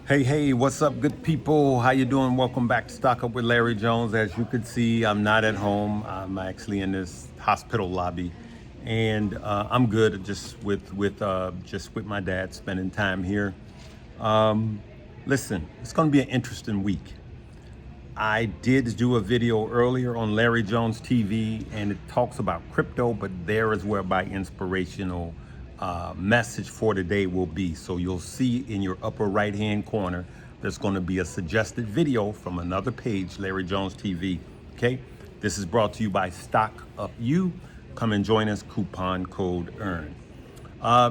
Hey, what's up, good people? How you doing? Welcome back to Stock Up with Larry Jones. As you can see, I'm not at home. I'm actually in this hospital lobby, and I'm good. Just with my dad, spending time here. Listen, it's going to be an interesting week. I did do a video earlier on Larry Jones TV, and it talks about crypto, but there is where my inspirational message for today will be. So you'll see in your upper right hand corner, there's going to be a suggested video from another page, Larry Jones TV. Okay, this is brought to you by Stock Up You. Come and join us. Coupon code EARN. I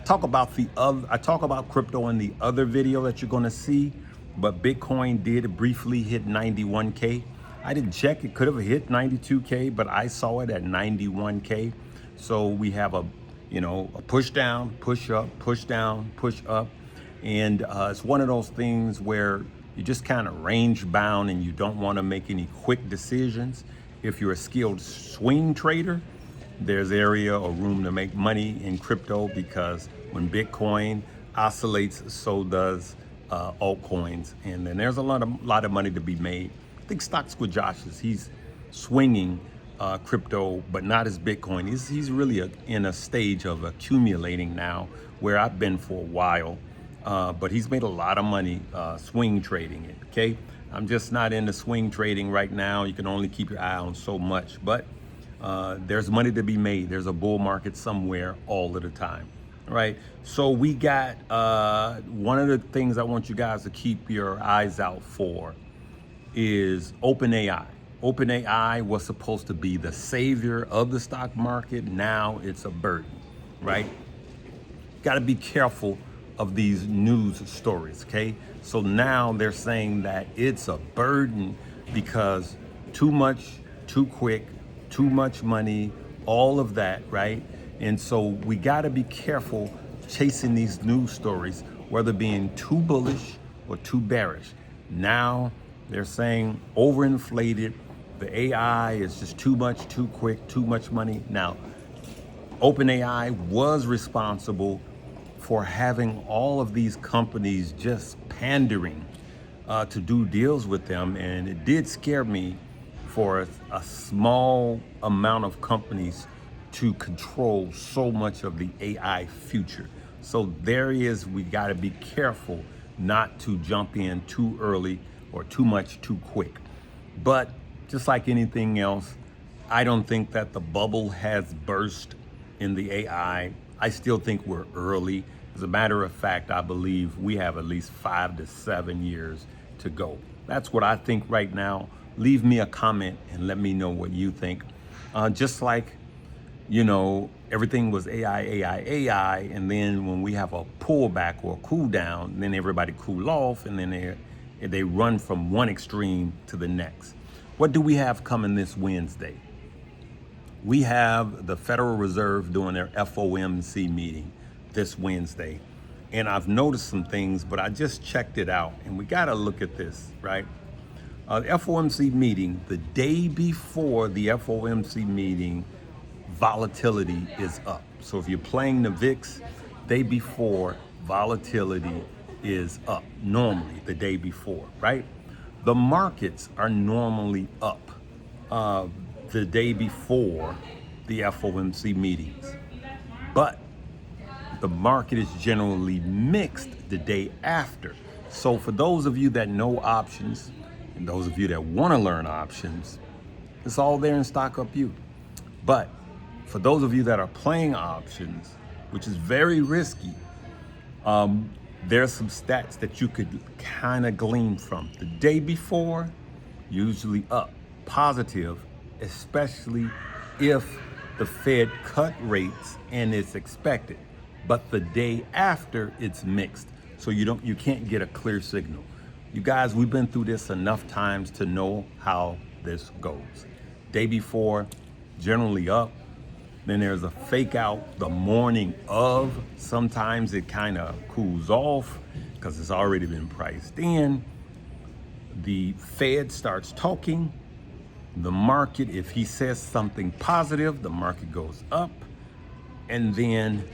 talk about crypto in the other video that you're going to see, but Bitcoin did briefly hit 91K. I didn't check; it could have hit 92K, but I saw it at 91K. So we have a push down, push up, push down, push up, and it's one of those things where you just kind of range bound and you don't want to make any quick decisions. If you're a skilled swing trader, there's area or room to make money in crypto, because when Bitcoin oscillates, so does altcoins, and then there's a lot of money to be made. I think Stocks with Josh's, he's swinging crypto, but not as Bitcoin. He's really in a stage of accumulating now, where I've been for a while, but he's made a lot of money swing trading it. Okay, I'm just not into swing trading right now. You can only keep your eye on so much, but there's money to be made. There's a bull market somewhere all of the time, right? So we got one of the things I want you guys to keep your eyes out for is OpenAI. OpenAI was supposed to be the savior of the stock market. Now it's a burden, right? Got to be careful of these news stories, okay? So now they're saying that it's a burden because too much, too quick, too much money, all of that, right? And so we got to be careful chasing these news stories, whether being too bullish or too bearish. Now they're saying overinflated. The AI is just too much, too quick, too much money. Now, OpenAI was responsible for having all of these companies just pandering to do deals with them. And it did scare me for a small amount of companies to control so much of the AI future. So we got to be careful not to jump in too early or too much too quick. But just like anything else, I don't think that the bubble has burst in the AI. I still think we're early. As a matter of fact, I believe we have at least 5 to 7 years to go. That's what I think right now. Leave me a comment and let me know what you think. Just like, everything was AI, and then when we have a pullback or a cool down, then everybody cool off, and then they run from one extreme to the next. What do we have coming this Wednesday? We have the Federal Reserve doing their FOMC meeting this Wednesday. And I've noticed some things, but I just checked it out, and we got to look at this, right? The FOMC meeting, the day before the FOMC meeting, volatility is up. So if you're playing the VIX, day before, volatility is up normally the day before, right? The markets are normally up the day before the FOMC meetings, but the market is generally mixed the day after. So for those of you that know options, and those of you that want to learn options, it's all there in Stock Up You. But for those of you that are playing options, which is very risky, there's some stats that you could kind of glean from. The day before, usually up, positive, especially if the Fed cut rates and it's expected. But the day after, it's mixed. So you can't get a clear signal. You guys, we've been through this enough times to know how this goes. Day before, generally up. Then there's a fake out the morning of. Sometimes it kind of cools off because it's already been priced in. The Fed starts talking. The market, if he says something positive, the market goes up. And then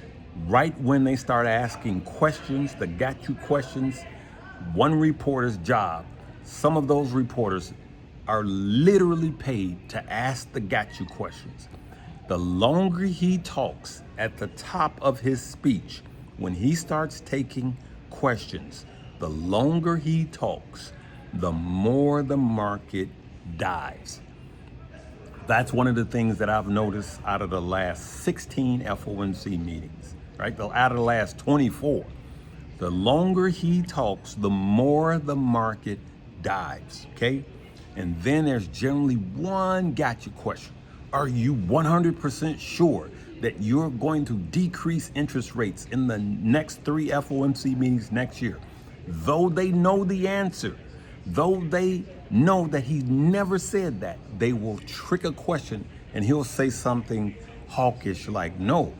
Right when they start asking questions, the got you questions, one reporter's job, some of those reporters are literally paid to ask the got you questions. The longer he talks at the top of his speech, when he starts taking questions, the longer he talks, the more the market dives. That's one of the things that I've noticed out of the last 16 FOMC meetings, right? Out of the last 24. The longer he talks, the more the market dives, okay? And then there's generally one gotcha question. Are you 100% sure that you're going to decrease interest rates in the next 3 FOMC meetings next year? Though they know the answer, though they know that he never said that, they will trick a question and he'll say something hawkish like, no,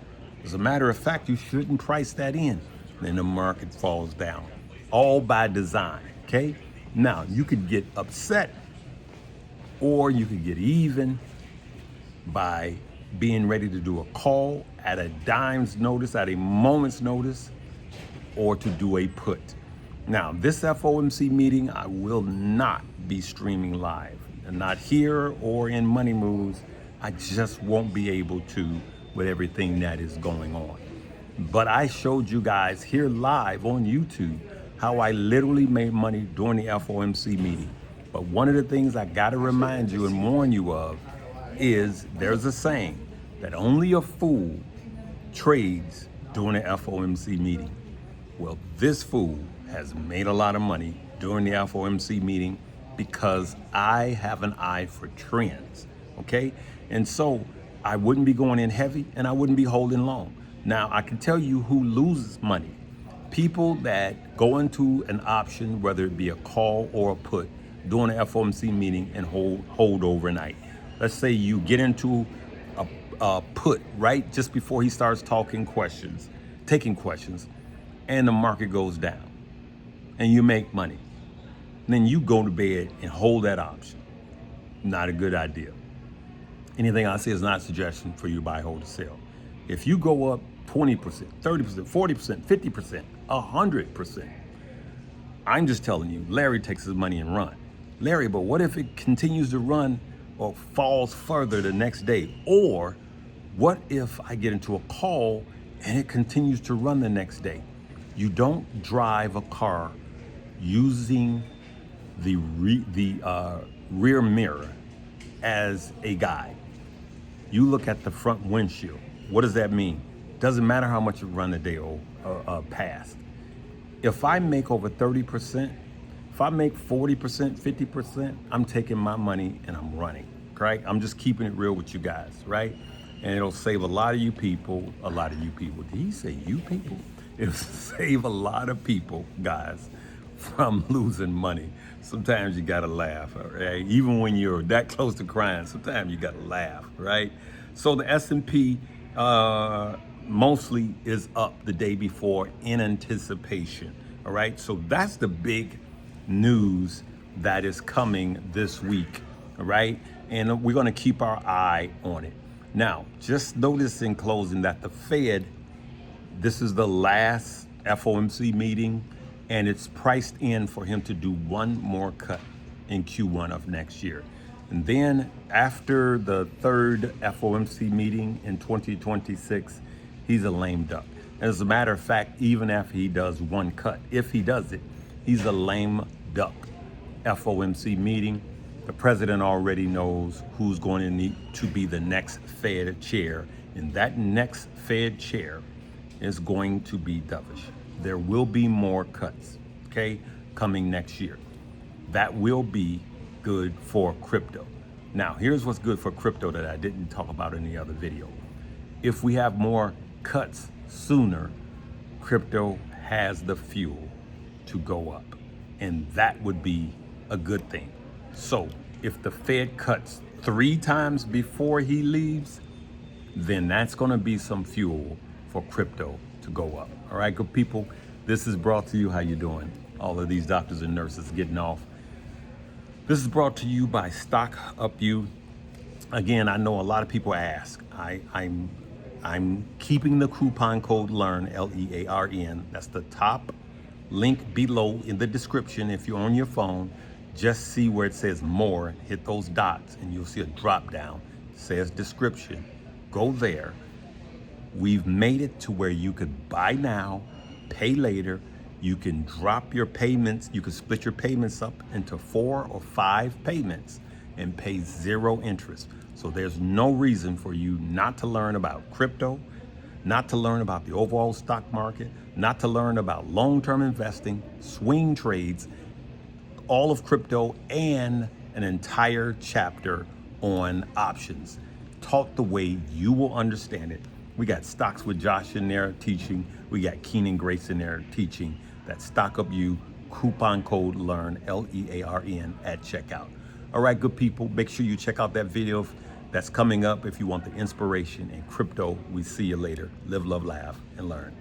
as a matter of fact, you shouldn't price that in. Then the market falls down, all by design, okay? Now, you could get upset or you could get even by being ready to do a call at a dime's notice, at a moment's notice, or to do a put. Now, this FOMC meeting, I will not be streaming live, not here or in Money Moves. I just won't be able to with everything that is going on. But I showed you guys here live on YouTube how I literally made money during the FOMC meeting. But one of the things I got to remind you and warn you of is there's a saying that only a fool trades during the FOMC meeting. Well, this fool has made a lot of money during the FOMC meeting because I have an eye for trends, okay? And so I wouldn't be going in heavy and I wouldn't be holding long. Now, I can tell you who loses money. People that go into an option, whether it be a call or a put, during the FOMC meeting and hold overnight. Let's say you get into a put right just before he starts taking questions, and the market goes down, and you make money. Then you go to bed and hold that option. Not a good idea. Anything I say is not a suggestion for you to buy, hold, or sell. If you go up 20%, 30%, 40%, 50%, 100%, I'm just telling you, Larry takes his money and run. Larry, but what if it continues to run or falls further the next day? Or what if I get into a call and it continues to run the next day? You don't drive a car using the rear mirror as a guide. You look at the front windshield. What does that mean? Doesn't matter how much you run the day past. If I make over 30%, if I make 40%, 50%, I'm taking my money and I'm running, right? I'm just keeping it real with you guys, right? And it'll save a lot of you people. Did he say you people? It'll save a lot of people, guys, from losing money. Sometimes you gotta laugh, right? Even when you're that close to crying, sometimes you gotta laugh, right? So the S&P mostly is up the day before in anticipation, all right? So that's the big news that is coming this week, all right? And we're gonna keep our eye on it. Now, just notice in closing that the Fed, this is the last FOMC meeting, and it's priced in for him to do one more cut in Q1 of next year. And then after the third FOMC meeting in 2026, he's a lame duck. As a matter of fact, even after he does one cut, if he does it, he's a lame duck. FOMC meeting, the president already knows who's going to need to be the next Fed chair, and that next Fed chair is going to be dovish. There will be more cuts, okay, coming next year. That will be good for crypto. Now, here's what's good for crypto that I didn't talk about in the other video. If we have more cuts sooner, crypto has the fuel to go up, and that would be a good thing. So if the Fed cuts 3 times before he leaves, then that's going to be some fuel for crypto to go up. All right, good people, this is brought to you. How you doing? All of these doctors and nurses getting off. This is brought to you by Stock Up You. Again, I know a lot of people ask. I'm I'm keeping the coupon code LEARN, LEARN. That's the top link below in the description. If you're on your phone, just see where it says more, hit those dots, and you'll see a drop down. It says description. Go there. We've made it to where you could buy now, pay later. You can drop your payments. You can split your payments up into 4 or 5 payments and pay 0 interest. So there's no reason for you not to learn about crypto, not to learn about the overall stock market, not to learn about long-term investing, swing trades, all of crypto, and an entire chapter on options, taught the way you will understand it. We got Stocks with Josh in there teaching. We got Keenan Grace in there teaching. That Stock Up You, coupon code LEARN, LEARN at checkout. All right, good people, make sure you check out that video that's coming up if you want the inspiration in crypto. We see you later. Live, love, laugh, and learn.